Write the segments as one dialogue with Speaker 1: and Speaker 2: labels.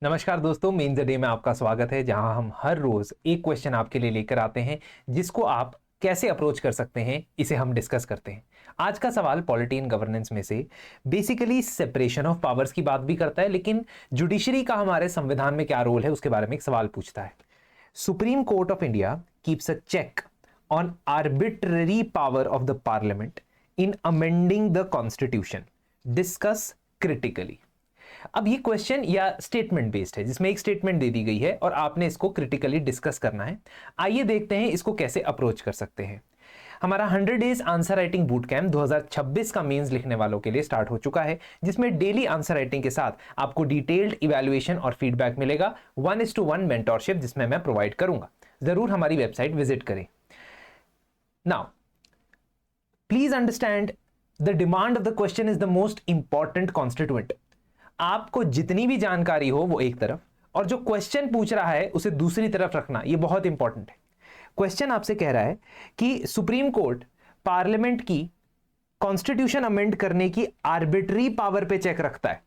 Speaker 1: नमस्कार दोस्तों, main the day में आपका स्वागत है, जहां हम हर रोज एक क्वेश्चन आपके लिए लेकर आते हैं जिसको आप कैसे अप्रोच कर सकते हैं, इसे हम डिस्कस करते हैं। आज का सवाल पॉलिटी एंड गवर्नेंस में से बेसिकली सेपरेशन ऑफ पावर्स की बात भी करता है, लेकिन जुडिशरी का हमारे संविधान में क्या रोल है उसके बारे में एक सवाल पूछता है। Supreme Court of India keeps a check on arbitrary power of the parliament in amending the constitution. Discuss critically. अब ये क्वेश्चन या स्टेटमेंट बेस्ड है, जिसमें एक स्टेटमेंट दे दी गई है और आपने इसको क्रिटिकली डिस्कस करना है। आइए देखते हैं इसको कैसे अप्रोच कर सकते हैं। हमारा 100 days answer writing boot camp 2026 का मेंस लिखने वालों के लिए स्टार्ट हो चुका है, जिसमें डेली आंसर राइटिंग के साथ आपको डिटेल्ड इवैल्यूएशन और फीडबैक मिलेगा। 1:1 मेंटोरशिप जिसमें मैं प्रोवाइड करूंगा। जरूर हमारी वेबसाइट विजिट करें। Now please understand the demand of the question is the most important constituent. आपको जितनी भी जानकारी हो वो एक तरफ, और जो क्वेश्चन पूछ रहा है उसे दूसरी तरफ रखना, ये बहुत इंपॉर्टेंट है। क्वेश्चन आपसे कह रहा है कि सुप्रीम कोर्ट पार्लियामेंट की कॉन्स्टिट्यूशन अमेंड करने की आर्बिट्री पावर पे चेक रखता है।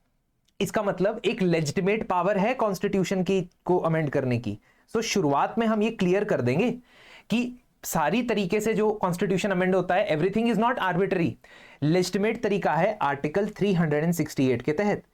Speaker 1: इसका मतलब एक लेजिटिमेट पावर है कॉन्स्टिट्यूशन की को अमेंड करने की। सो शुरुआत में हम ये क्लियर कर देंगे कि सारी तरीके से जो कॉन्स्टिट्यूशन अमेंड होता है, everything is not arbitrary. Legitimate तरीका है आर्टिकल 368 के तहत।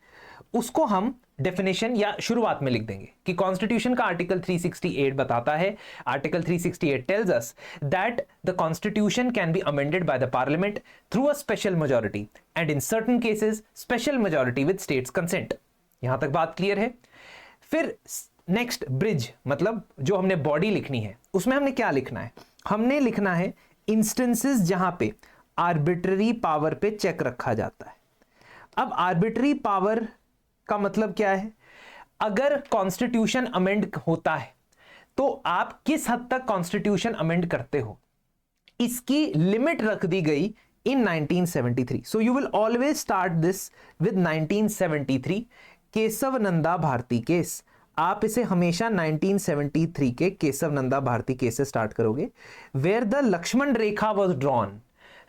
Speaker 1: उसको हम डेफिनेशन या शुरुआत में लिख देंगे कि कॉन्स्टिट्यूशन का आर्टिकल 368 बताता है, article 368 tells us that the constitution can be amended by the parliament through a special majority and in certain cases special majority with states consent. यहां तक बात क्लियर है। फिर नेक्स्ट ब्रिज, मतलब जो हमने बॉडी लिखनी है, उसमें हमने क्या लिखना है? हमने लिखना है इंस्टेंसेस जहां पे आर्बिट्ररी पावर पे चेक रखा जाता है। अब आर्बिट्ररी पावर का मतलब क्या है? अगर कॉन्स्टिट्यूशन अमेंड होता है तो आप किस हद तक कॉन्स्टिट्यूशन अमेंड करते हो, इसकी लिमिट रख दी गई in 1973। So you will always start this with 1973 Keshav Nanda Bharati case. आप इसे हमेशा 1973 के केशव नंदा भारती केस से स्टार्ट करोगे, where the Lakshman Rekha was drawn,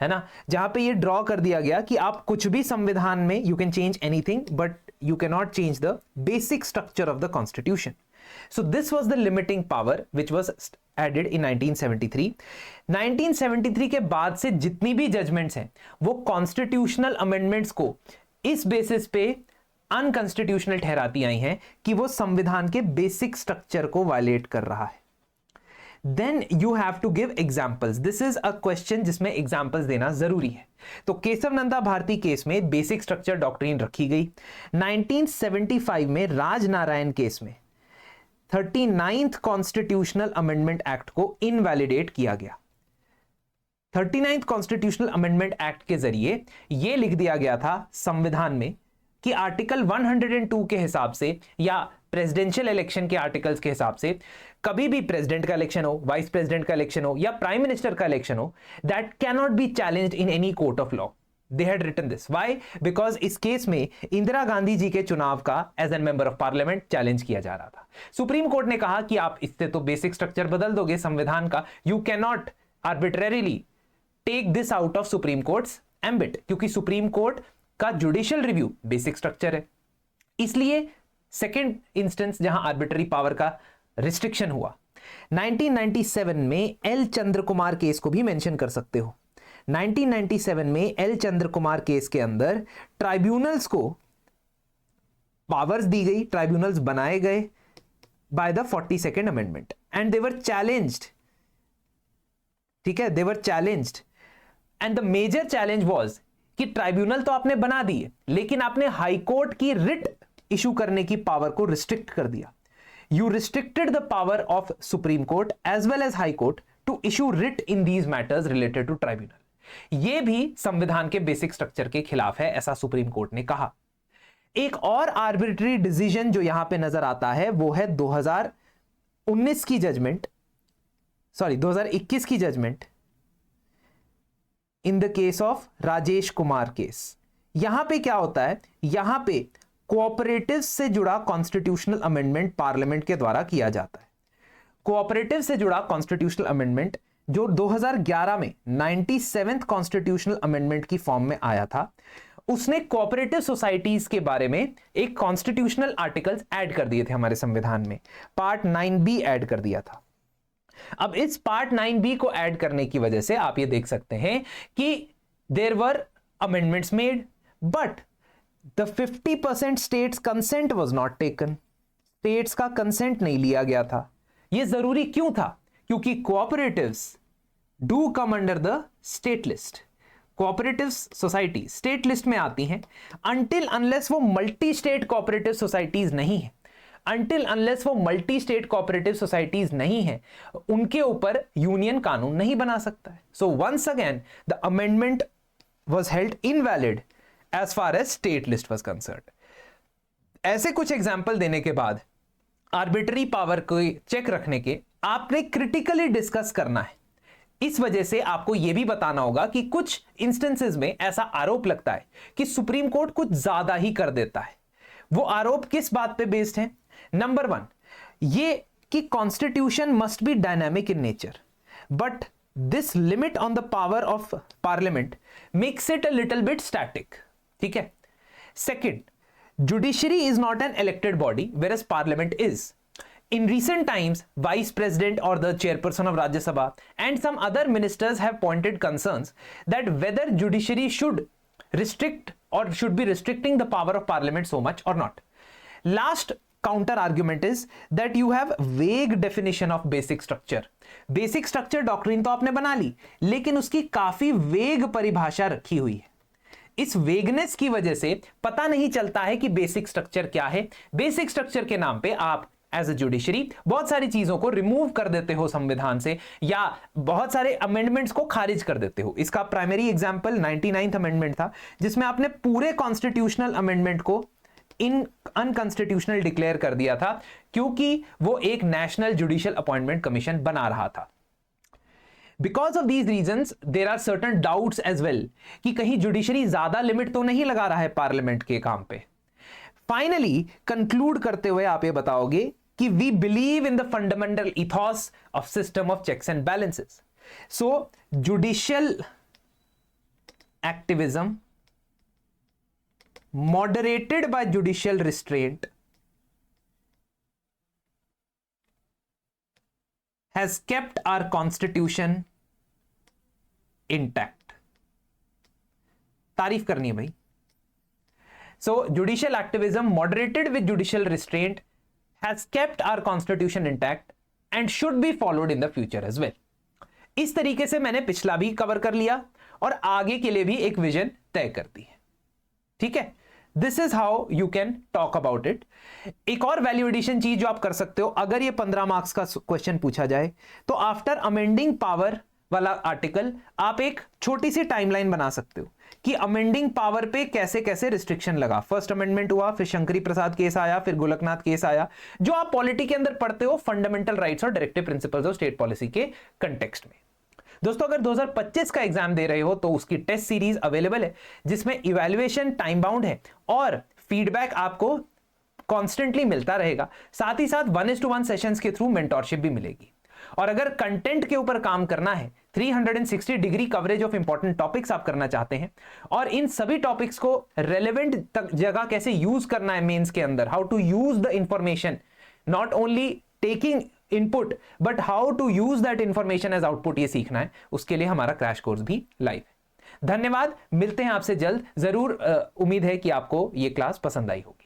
Speaker 1: है ना, जहां पे ये ड्रॉ कर दिया गया कि आप कुछ भी संविधान में you can change anything but you cannot change the basic structure of the constitution. So this was the limiting power which was added in 1973. 1973 के बाद से जितनी भी जजमेंट्स हैं वो कॉन्स्टिट्यूशनल अमेंडमेंट्स को इस बेसिस पे अनकॉन्स्टिट्यूशनल ठहराती आई हैं कि वो संविधान के बेसिक स्ट्रक्चर को वायलेट कर रहा है। Then you have to give examples. This is a question जिसमें examples देना जरूरी है। तो केशव नंदा भारती केस में बेसिक स्ट्रक्चर डॉक्ट्रिन रखी गई। 1975 में राजनारायण केस में 39th कॉन्स्टिट्यूशनल अमेंडमेंट एक्ट को इनवैलिडेट किया गया। 39th कॉन्स्टिट्यूशनल अमेंडमेंट एक्ट के जरिए यह लिख दिया गया था संविधान में कि आर्टिकल 102 के हिसाब से या प्रेसिडेंशियल इलेक्शन के आर्टिकल्स के हिसाब से कभी भी प्रेसिडेंट का इलेक्शन हो, वाइस प्रेसिडेंट का इलेक्शन हो या प्राइम मिनिस्टर का इलेक्शन हो, that can not be challenged in any court of law. They had written this. Why? Because इस केस में इंदिरा गांधी जी के चुनाव का as an member of parliament challenge किया जा रहा था। सुप्रीम कोर्ट ने कहा कि आप इससे तो बेसिक स्ट्रक्चर बदल दोगे संविधान का, you can not arbitrarily take this out of Supreme Court's ambit, क्योंकि सुप्रीम कोर्ट का जुडिशियल रिव्यू बेसिक स्ट्रक्चर है। इसलिए सेकेंड इंस्टेंस जहां आर्बिट्ररी पावर का रिस्ट्रिक्शन हुआ, 1997 में एल चंद्र कुमार केस को भी मेंशन कर सकते हो। 1997 में एल चंद्र कुमार केस के अंदर ट्राइब्यूनल्स को पावर्स दी गई, ट्राइब्यूनल्स बनाए गए by the 42nd amendment and they were challenged. ठीक है, they were challenged and the major challenge was कि ट्राइब्यूनल तो आपने बना दिए, लेकिन आपने हाईकोर्ट की रिट इशू करने की पावर को रिस्ट्रिक्ट कर दिया। You restricted the power of Supreme Court as well as High Court to issue writ in these matters related to tribunal. यह भी संविधान के बेसिक स्ट्रक्चर के खिलाफ है, ऐसा सुप्रीम कोर्ट ने कहा। एक और आर्बिट्री डिसीजन जो यहां पे नजर आता है वो है 2019 की जजमेंट, 2021 की judgement in the case of Rajesh Kumar case. यहां पे क्या होता है? यहां पे कोऑपरेटिव से जुड़ा कॉन्स्टिट्यूशनल अमेंडमेंट पार्लियामेंट के द्वारा किया जाता है। कोऑपरेटिव से जुड़ा कॉन्स्टिट्यूशनल अमेंडमेंट जो 2011 में 97th कॉन्स्टिट्यूशनल अमेंडमेंट की फॉर्म में आया था, उसने कोऑपरेटिव सोसाइटीज के बारे में एक कॉन्स्टिट्यूशनल आर्टिकल्स ऐड कर दिए थे हमारे संविधान में, पार्ट 9B ऐड कर दिया था। अब इस पार्ट 9B को ऐड करने की वजह से आप ये देख सकते हैं कि there were amendments made, but the 50% states consent was not taken. States का कंसेंट नहीं लिया गया था। यह जरूरी क्यों था? क्योंकि cooperatives do come under the state list. Cooperative society state list में आती हैं अनटिल अनलेस वो मल्टी स्टेट कोऑपरेटिव सोसाइटीज नहीं है। अनटिल अनलेस वो मल्टी स्टेट कोऑपरेटिव सोसाइटीज नहीं है, उनके ऊपर यूनियन कानून नहीं बना सकता है। So once again the amendment was held invalid as far as state list was concerned. ऐसे कुछ एग्जाम्पल देने के बाद आर्बिट्ररी पावर को चेक रखने के आपने क्रिटिकली डिस्कस करना है। इस वजह से आपको यह भी बताना होगा कि कुछ इंस्टेंसेस में ऐसा आरोप लगता है कि सुप्रीम कोर्ट कुछ ज्यादा ही कर देता है। वो आरोप किस बात पे बेस्ड है? नंबर 1 ये कि constitution must be dynamic in nature, but this limit on the power of parliament makes it a little bit static. ठीक है। Second, judiciary is not an elected body whereas parliament is. In recent times, Vice President or the Chairperson of Rajya Sabha and some other ministers have pointed concerns that whether judiciary should restrict or should be restricting the power of Parliament so much or not. Last counter argument is that you have vague definition of basic structure. Basic structure doctrine तो आपने बना ली, लेकिन उसकी काफी वेग परिभाषा रखी हुई है। इस वेगनेस की वजह से पता नहीं चलता है कि बेसिक स्ट्रक्चर क्या है। बेसिक स्ट्रक्चर के नाम पे आप एज अ जुडिशरी बहुत सारी चीजों को रिमूव कर देते हो संविधान से, या बहुत सारे अमेंडमेंट्स को खारिज कर देते हो। इसका प्राइमरी एग्जांपल 99th अमेंडमेंट था, जिसमें आपने पूरे कॉन्स्टिट्यूशनल अमेंडमेंट को इन अनकॉन्स्टिट्यूशनल डिक्लेयर कर दिया था, क्योंकि वो एक नेशनल जुडिशियल अपॉइंटमेंट कमीशन बना रहा था। Because of these reasons there are certain doubts as well कि कहीं जुडिशरी ज्यादा लिमिट तो नहीं लगा रहा है पार्लियामेंट के काम पे। फाइनली कंक्लूड करते हुए आप ये बताओगे कि we believe in the fundamental ethos of system of checks and balances. So judicial activism moderated by judicial restraint has kept our constitution intact. तारीफ करनी है भाई। So judicial activism moderated with judicial restraint has kept our constitution intact and should be followed in the future as well. इस तरीके से मैंने पिछला भी कवर कर लिया और आगे के लिए भी एक विजन तय कर दी है। ठीक है, this is how you can talk about it. एक और वैल्यू एडिशन चीज जो आप कर सकते हो, अगर ये 15 मार्क्स का क्वेश्चन पूछा जाए तो आफ्टर अमेंडिंग पावर वाला आर्टिकल आप एक छोटी सी टाइमलाइन बना सकते हो कि अमेंडिंग पावर पे कैसे कैसे रिस्ट्रिक्शन लगा। फर्स्ट अमेंडमेंट हुआ, फिर शंकरी प्रसाद केस आया, फिर गोलकनाथ केस आया, जो आप पॉलिटी के अंदर पढ़ते हो फंडामेंटल राइट्स और directive principles of state policy के कंटेक्स्ट में। दोस्तों, अगर 2025 का एग्जाम दे रहे हो तो उसकी टेस्ट सीरीज अवेलेबल है, जिसमें इवैल्यूएशन टाइम बाउंड है और फीडबैक आपको कॉन्स्टेंटली मिलता रहेगा। साथ ही साथ 1:1 सेशंस के थ्रू मेंटोरशिप भी मिलेगी। और अगर कंटेंट के ऊपर काम करना है, 360 degree coverage of important topics आप करना चाहते हैं और इन सभी टॉपिक्स को रेलेवेंट जगह कैसे यूज करना है मेंस के अंदर, how to use the information, not only taking input but how to use that information as output, ये सीखना है, उसके लिए हमारा क्रैश कोर्स भी लाइव है। धन्यवाद, मिलते हैं आपसे जल्द। जरूर उम्मीद है कि आपको ये क्लास पसंद आई होगी।